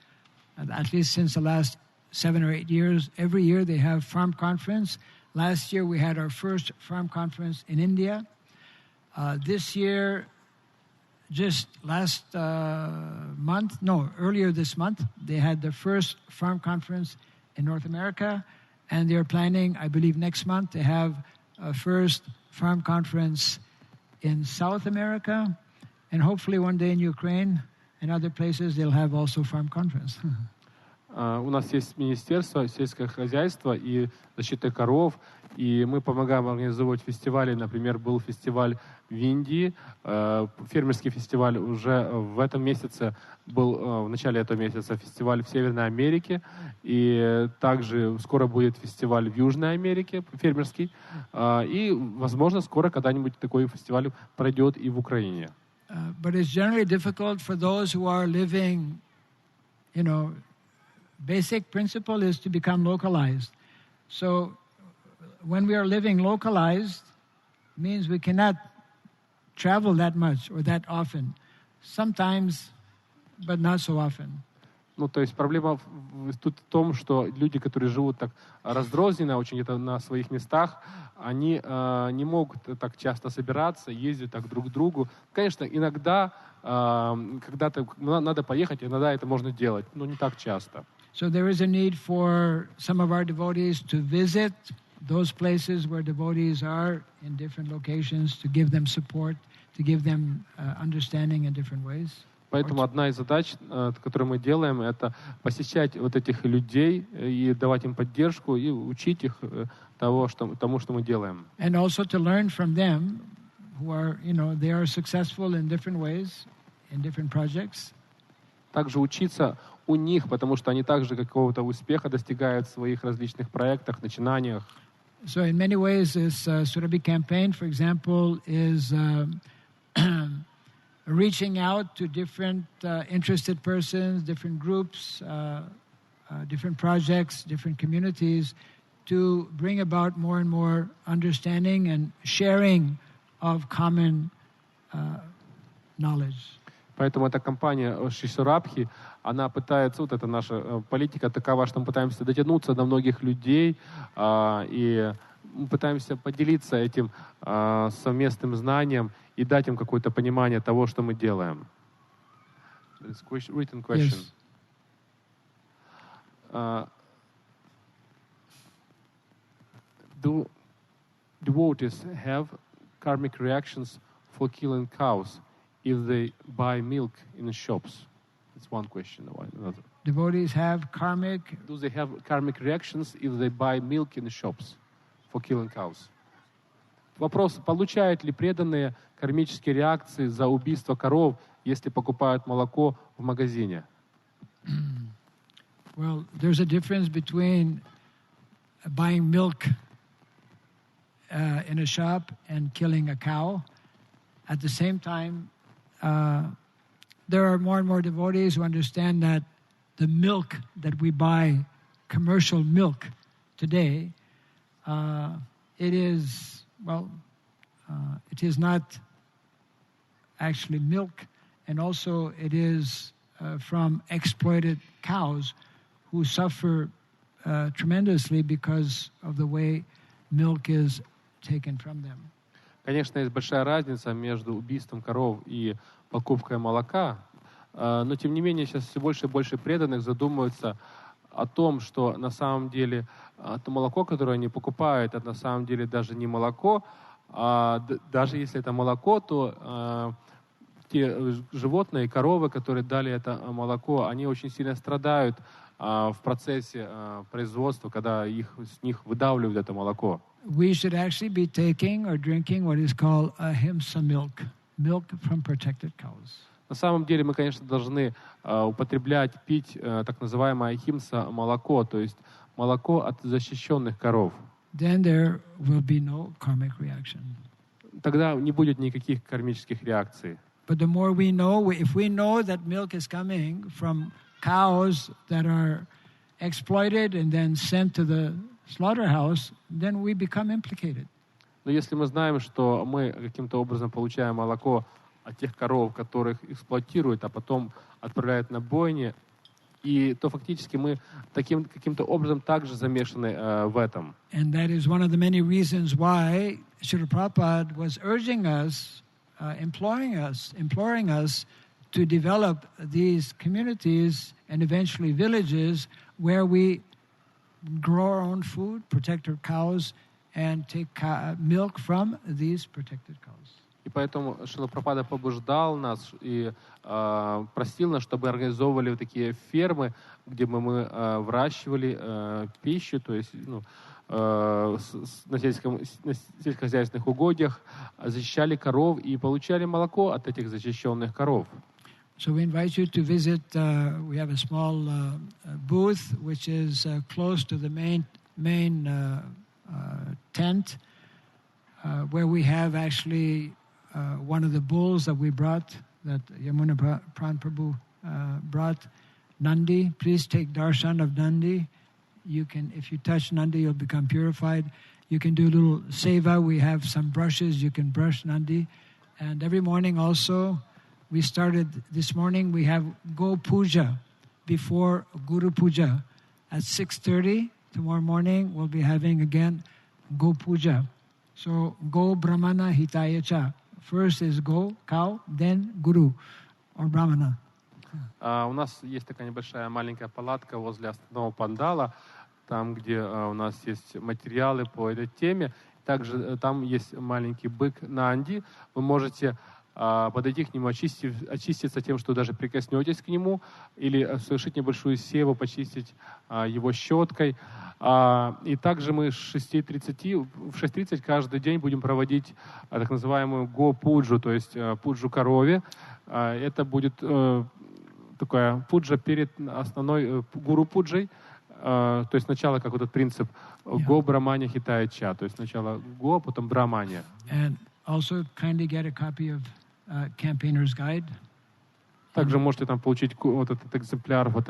at least since the last 7 or 8 years, every year they have farm conference. Last year we had our first farm conference in India. This year, just last earlier this month, they had the first farm conference in North America, and they're planning, I believe, next month to have a first farm conference in South America, and hopefully one day in Ukraine and other places they'll have also farm conference. У нас есть Министерство сельского хозяйства и защиты коров, и мы помогаем организовывать фестивали. Например, был фестиваль в Индии, фермерский фестиваль уже в этом месяце был, в начале этого месяца фестиваль в Северной Америке, и также скоро будет фестиваль в Южной Америке, фермерский, и, возможно, скоро когда-нибудь такой фестиваль пройдет и в Украине. But it's generally difficult for those who are living, basic principle is to become localized. So when we are living localized, means we cannot travel that much or that often. Sometimes, but not so often. То есть проблема тут в том, что люди, которые живут так раздрозненно, очень где-то на своих местах, они не могут так часто собираться, ездить так друг к другу. Конечно, иногда, когда-то надо поехать, иногда это можно делать, но не так часто. So there is a need for some of our devotees to visit those places where devotees are in different locations, to give them support, to give them understanding in different ways. Поэтому одна из задач, которую мы делаем, это посещать вот этих людей и давать им поддержку и учить их тому, что мы делаем. And also to learn from them, who are, they are successful in different ways, in different projects. Также учиться у них, потому что они также какого-то успеха достигают в своих различных проектах, начинаниях. So in many ways, this Surabhi campaign, for example, is reaching out to different interested persons, different groups, different projects, different communities to bring about more and more understanding and sharing of common knowledge. Поэтому эта кампания Шри-Сурабхи, она пытается, вот эта наша политика такова, что мы пытаемся дотянуться до многих людей и мы пытаемся поделиться этим совместным знанием и дать им какое-то понимание того, что мы делаем. Written question. Yes. Do devotees have karmic reactions for killing cows if they buy milk in the shops? That's one question. Devotees have karmic... Do they have karmic reactions if they buy milk in the shops for killing cows? Вопрос, получают ли преданные кармические реакции за убийство коров, если покупают молоко в магазине? Well, there's a difference between buying milk in a shop and killing a cow. At the same time, there are more and more devotees who understand that the milk that we buy, commercial milk today, it is not actually milk, and also it is from exploited cows who suffer tremendously because of the way milk is taken from them. Конечно, есть большая разница между убийством коров и покупкой молока, но тем не менее сейчас все больше и больше преданных задумываются о том, что на самом деле то молоко, которое они покупают, это на самом деле даже не молоко, а даже если это молоко, то те животные, коровы, которые дали это молоко, они очень сильно страдают в процессе производства, когда с них выдавливают это молоко. We should actually be taking or drinking what is called ahimsa milk from protected cows. На самом деле мы, конечно, должны употреблять, пить так называемое ахимса молоко, то есть молоко от защищенных коров. Then there will be no karmic reaction. Тогда не будет никаких кармических реакций. But the more we know, if we know that milk is coming from cows that are exploited and then sent to the slaughterhouse, then we become implicated. Но если мы знаем, что мы каким-то образом получаем молоко от тех коров, которых эксплуатируют, а потом отправляют на бойни, и то фактически мы таким каким-то образом также замешаны в этом. And that is one of the many reasons why Srila Prabhupada was urging us, imploring us to develop these communities and eventually villages where we grow our own food, protect our cows, and take milk from these protected cows. И поэтому Шрила Прабхупада побуждал нас и просил нас, чтобы организовывали вот такие фермы, где бы мы выращивали пищу, то есть на сельскохозяйственных угодьях, защищали коров и получали молоко от этих защищенных коров. So we invite you to visit, we have a small booth which is close to the main tent where we have actually one of the bulls that we brought, that Yamuna Pran Prabhu brought, Nandi. Please take darshan of Nandi. You can, if you touch Nandi, you'll become purified. You can do a little seva. We have some brushes. You can brush Nandi. And every morning also, we started this morning, we have Go Puja before Guru Puja. At 6:30 tomorrow morning, we'll be having again Go Puja. So Go Brahmana Hitayacha. First is Go, cow, then Guru or Brahmana. У нас есть такая небольшая маленькая палатка возле основного пандала, там, где у нас есть материалы по этой теме. Также там есть маленький бык Нанди. Вы можете подойти к нему, очиститься тем, что даже прикоснетесь к нему, или совершить небольшую севу, почистить его щеткой. И также мы в 6:30 каждый день будем проводить так называемую го-пуджу, то есть пуджу корове. Это будет такая пуджа перед основной гуру-пуджей. То есть сначала как вот этот принцип го, брамания, хитая, ча. То есть сначала го, потом брамания. And also kindly get a copy of Campaigner's Guide. Также можете там получить вот этот экземпляр вот